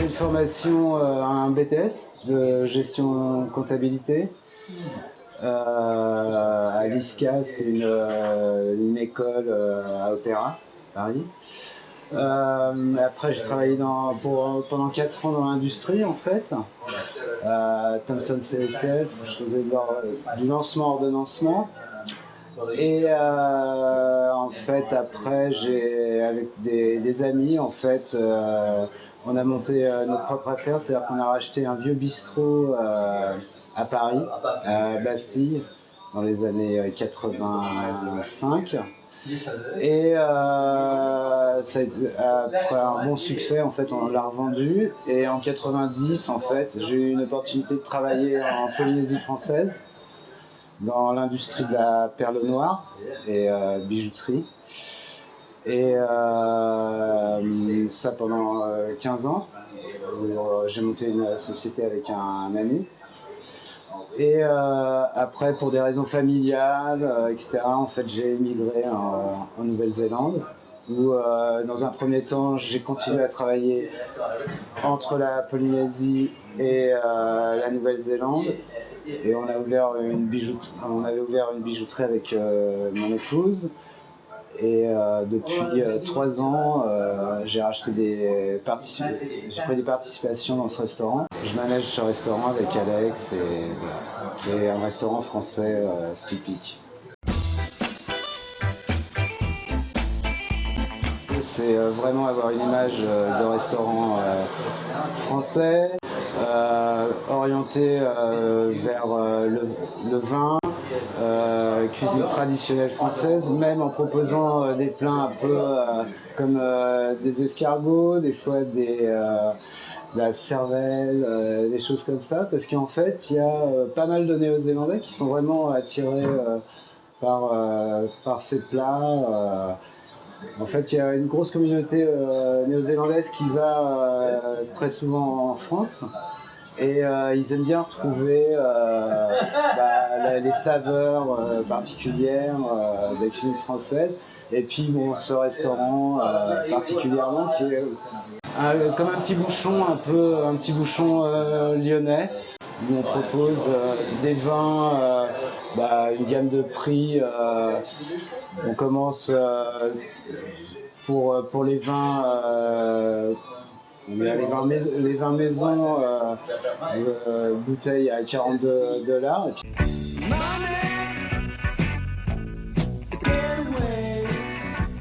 fait une formation, un BTS de gestion comptabilité. À l'ISCA, c'était une école à Opéra, Paris. Après, j'ai travaillé pendant 4 ans dans l'industrie, en fait. Thomson CSF, je faisais du lancement, ordonnancement. Et en fait, après, avec des amis, en fait, on a monté notre propre affaire, c'est-à-dire qu'on a racheté un vieux bistrot à Paris, à Bastille, dans les années 85. Et après un bon succès, en fait, on l'a revendu. Et en 90, en fait, j'ai eu une opportunité de travailler en Polynésie française, dans l'industrie de la perle noire et bijouterie. Et ça pendant 15 ans. J'ai monté une société avec un ami. Et après, pour des raisons familiales, etc., en fait, j'ai émigré en Nouvelle-Zélande, où dans un premier temps, j'ai continué à travailler entre la Polynésie et la Nouvelle-Zélande. Et on avait ouvert une bijouterie avec mon épouse. Et depuis 3 ans, j'ai pris des participations dans ce restaurant. Je manage ce restaurant avec Alex et voilà. C'est un restaurant français typique. C'est vraiment avoir une image de restaurant français, orienté vers le vin, cuisine traditionnelle française, même en proposant des plats un peu comme des escargots, des fois de la cervelle, des choses comme ça, parce qu'en fait, il y a pas mal de Néo-Zélandais qui sont vraiment attirés par ces plats. En fait, il y a une grosse communauté néo-zélandaise qui va très souvent en France. Et ils aiment bien retrouver les saveurs particulières de la cuisine française. Et puis bon, ce restaurant particulièrement qui est comme un petit bouchon lyonnais, où on propose des vins, une gamme de prix. On commence pour les vins. Les vins maison, bouteille à $42.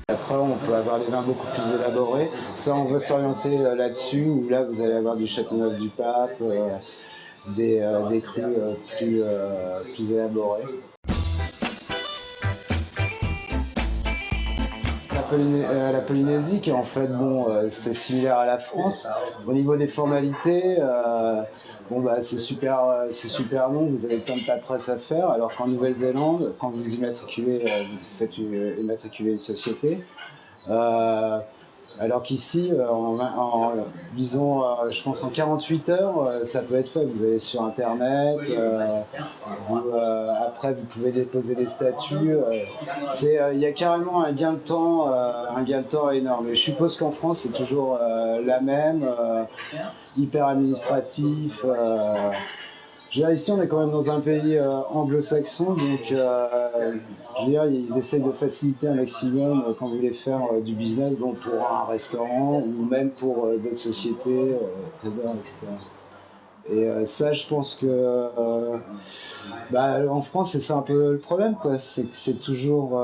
Après, on peut avoir des vins beaucoup plus élaborés. Ça, on veut s'orienter là-dessus, où là, vous allez avoir du Châteauneuf-du-Pape, des crus plus élaborés. La Polynésie, qui en fait, c'est similaire à la France. Au niveau des formalités, c'est super long, vous avez plein de paperasse à faire, alors qu'en Nouvelle-Zélande, quand vous immatriculez, vous faites immatriculer une société. Alors qu'ici, disons, je pense en 48 heures, ça peut être fait. Vous allez sur Internet, après vous pouvez déposer les statuts. Il y a carrément un gain de temps énorme. Et je suppose qu'en France, c'est toujours la même, hyper administratif. Je veux dire, ici, on est quand même dans un pays anglo-saxon, donc je veux dire, ils essayent de faciliter un maximum quand vous voulez faire du business, pour un restaurant ou même pour d'autres sociétés, traders, etc. Et ça, je pense que en France, c'est ça un peu le problème, quoi. C'est que c'est toujours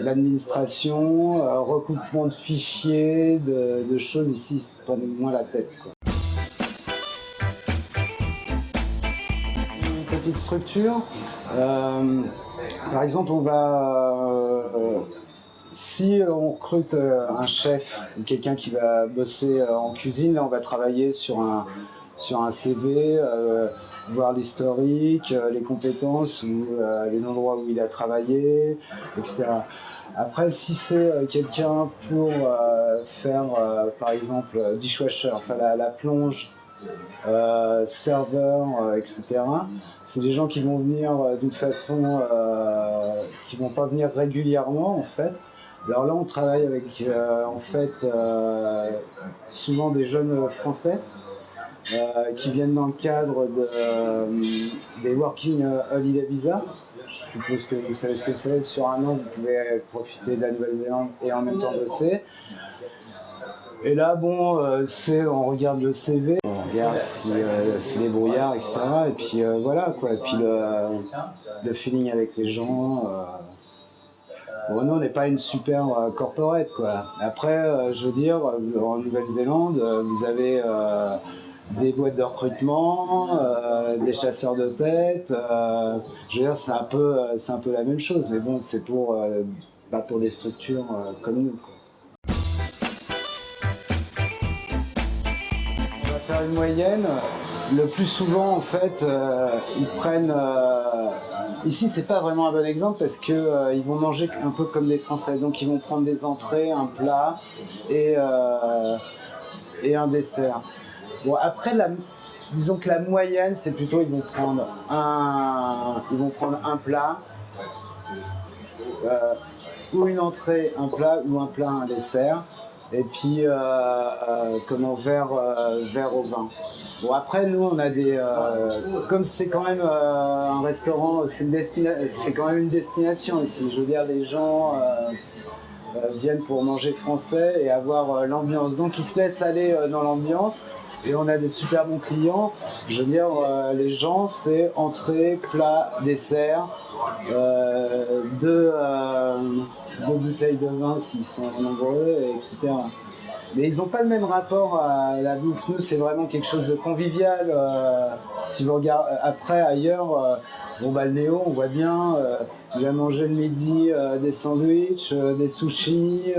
l'administration, recoupement de fichiers, de choses ici, c'est pas moins la tête, quoi. Petite structure. Par exemple, si on recrute un chef ou quelqu'un qui va bosser en cuisine, là, on va travailler sur un CV, voir l'historique, les compétences ou les endroits où il a travaillé, etc. Après, si c'est quelqu'un pour faire, par exemple, dishwasher, enfin la plonge, serveurs, etc. C'est des gens qui vont venir d'une façon, qui vont pas venir régulièrement en fait. Alors là, on travaille avec en fait souvent des jeunes Français qui viennent dans le cadre des Working Holiday Visa. Je suppose que vous savez ce que c'est. Sur un an, vous pouvez profiter de la Nouvelle-Zélande et en même temps bosser. Et là, bon, on regarde le CV, on regarde si c'est des brouillards, etc. Et puis voilà, quoi. Et puis le feeling avec les gens. Bon, nous, on n'est pas une super corporate, quoi. Après, je veux dire, en Nouvelle-Zélande, vous avez des boîtes de recrutement, des chasseurs de tête. Je veux dire, c'est un peu la même chose, mais bon, c'est pas pour des structures comme nous, quoi. On va faire une moyenne. Le plus souvent, en fait, ils prennent. Ici, c'est pas vraiment un bon exemple parce que ils vont manger un peu comme des Français. Donc, ils vont prendre des entrées, un plat et un dessert. Bon, après, disons que la moyenne, c'est plutôt ils vont prendre un plat, ou une entrée, un plat, ou un plat, un dessert. Et puis verre au vin. Bon, après nous on a comme c'est quand même un restaurant, c'est quand même une destination ici. Je veux dire, les gens viennent pour manger français et avoir l'ambiance. Donc ils se laissent aller dans l'ambiance. Et on a des super bons clients. Je veux dire, les gens, c'est entrée, plat, dessert, deux bouteilles de vin s'ils sont nombreux, etc. Mais ils n'ont pas le même rapport à la bouffe. Nous, c'est vraiment quelque chose de convivial. Si vous regardez après, ailleurs, le Néo, on voit bien, il va manger le midi des sandwichs, des sushis,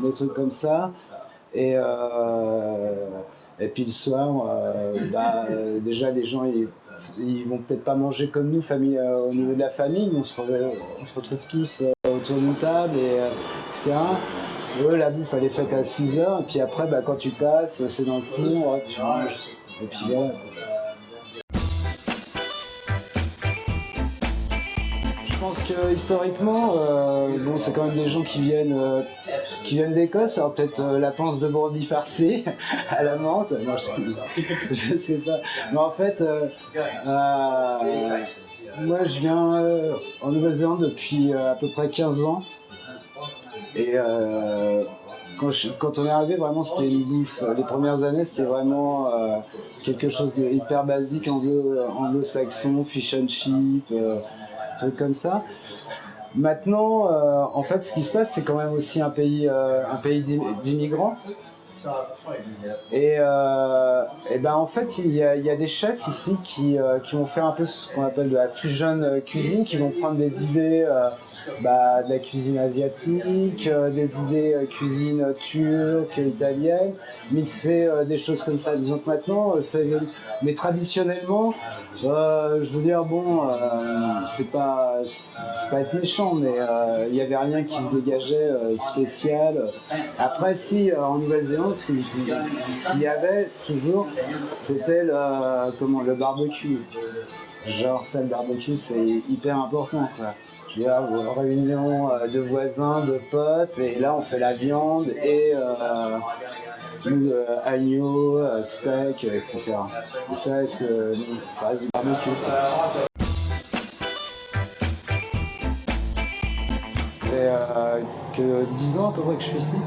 des trucs comme ça. Et puis le soir, déjà les gens ils vont peut-être pas manger comme nous au niveau de la famille, mais on se retrouve tous autour d'une table, etc. Eux, la bouffe elle est faite à 6h, et puis après quand tu passes, c'est dans le four, tu manges, et puis voilà. Je pense que historiquement, c'est quand même des gens qui viennent d'Écosse. Alors peut-être la panse de brebis farcée à la menthe. Non, je sais pas. Mais en fait, moi je viens en Nouvelle-Zélande depuis à peu près 15 ans. Et quand on est arrivé, vraiment c'était une bouffe. Les premières années, c'était vraiment quelque chose de hyper basique, anglo-saxon, fish and chip. Trucs comme ça. Maintenant, en fait, ce qui se passe, c'est quand même aussi un pays d'immigrants. Et en fait, il y a des chefs ici qui vont faire un peu ce qu'on appelle de la fusion cuisine, qui vont prendre des idées de la cuisine asiatique, des idées cuisine turque, italienne, mixer des choses comme ça. Disons que maintenant, mais traditionnellement, je veux dire, c'est pas être méchant, mais il n'y avait rien qui se dégageait spécial. Après, si, en Nouvelle-Zélande, ce qu'il y avait toujours, c'était le barbecue. Genre, ça, le barbecue, c'est hyper important, quoi. Je veux dire, réunion de voisins, de potes, et là, on fait la viande et agneau, steak, etc. Et ça, ça reste du barbecue? Ça fait que 10 ans à peu près que je suis ici.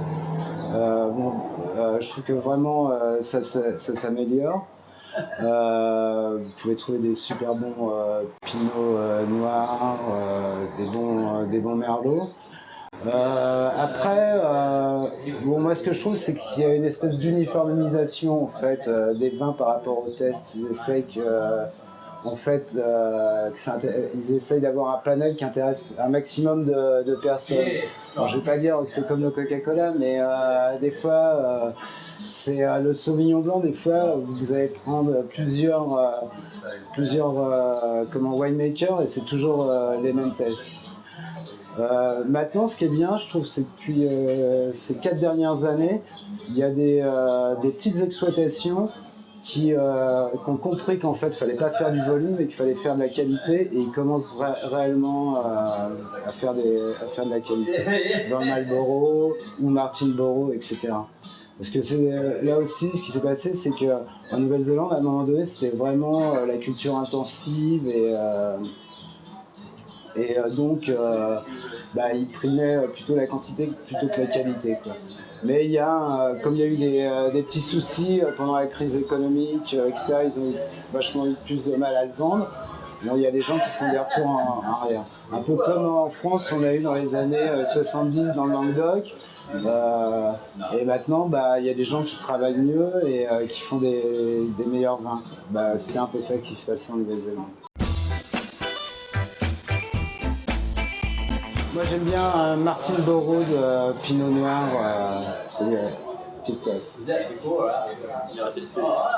Je trouve que vraiment ça s'améliore. Vous pouvez trouver des super bons pinots noirs, des bons merlots. Après, moi ce que je trouve, c'est qu'il y a une espèce d'uniformisation en fait des vins par rapport au test. Ils essayent ils essayent d'avoir un panel qui intéresse un maximum de personnes. Alors, je vais pas dire que c'est comme le Coca-Cola, mais des fois, c'est le Sauvignon blanc. Des fois, vous allez prendre plusieurs winemakers et c'est toujours les mêmes tests. Maintenant, ce qui est bien, je trouve, c'est que depuis ces 4 dernières années, il y a des petites exploitations qui ont compris qu'en fait, il fallait pas faire du volume et qu'il fallait faire de la qualité, et ils commencent réellement à faire de la qualité dans le Marlboro ou Martinborough, etc. Parce que c'est là aussi, ce qui s'est passé, c'est qu'en Nouvelle-Zélande, à un moment donné, c'était vraiment la culture intensive, et donc ils primaient plutôt la quantité plutôt que la qualité, quoi. Mais comme il y a eu des petits soucis pendant la crise économique, etc., ils ont vachement eu plus de mal à le vendre. Bon, il y a des gens qui font des retours en arrière. Un peu comme en France, on a eu dans les années 70 dans le Languedoc. Et maintenant, il y a des gens qui travaillent mieux et qui font des meilleurs vins. C'était un peu ça qui se passait en Nouvelle-Zélande. Moi, j'aime bien Martinborough de Pinot Noir. C'est TikTok.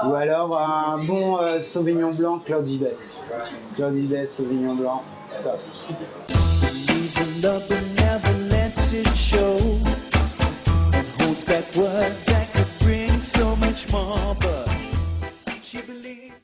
Ou alors un bon Sauvignon Blanc Cloudy Bay. Cloudy Bay, Sauvignon Blanc, top. Back words that could bring so much more, but she believes